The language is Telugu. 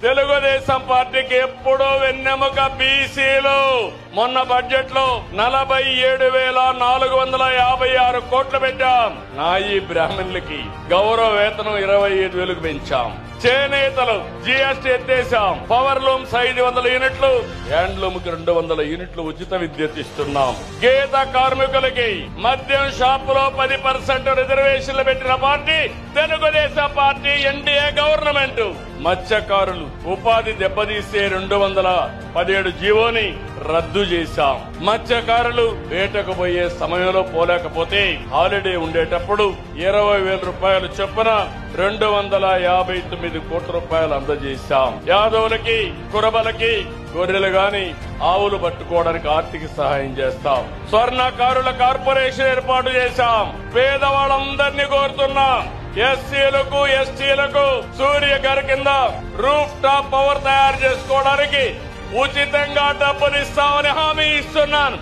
తెలుగుదేశం పార్టీకి ఎప్పుడూ వెన్నెముక బీసీలు. మొన్న బడ్జెట్ లో 47,456 కోట్లు పెట్టాం. నాయి బ్రాహ్మణులకి గౌరవ వేతనం 25,000 పెంచాం. చేనేతలు జీఎస్టీ ఎత్తేసాం. పవర్ లూమ్స్ 500 యూనిట్లు, హ్యాండ్లూమ్ కి 200 యూనిట్లు ఉచిత విద్యుత్ ఇస్తున్నాం. గీత కార్మికులకి మద్యం షాపులో 10% రిజర్వేషన్లు పెట్టిన party Telugu Desam party, NDA government. మత్స్యకారులు ఉపాధి దెబ్బతీసే 217 జీవోని రద్దు చేశాం. మత్స్యకారులు వేటకు పోయే సమయంలో పోలేకపోతే హాలిడే ఉండేటప్పుడు 20,000 రూపాయలు చొప్పున 259 కోట్ల రూపాయలు అందజేశాం. యాదవులకి, కురబలకి గొర్రెలు గాని ఆవులు పట్టుకోవడానికి ఆర్థిక సహాయం చేస్తాం. స్వర్ణకారుల కార్పొరేషన్ ఏర్పాటు చేశాం. పేదవాళ్ళందరినీ కోరుతున్నాం, ఎస్సీలకు ఎస్టీలకు సూర్య గారి కింద రూఫ్ టాప్ పవర్ తయారు చేసుకోవడానికి ఉచితంగా డబ్బులు ఇస్తామని హామీ ఇస్తున్నాను.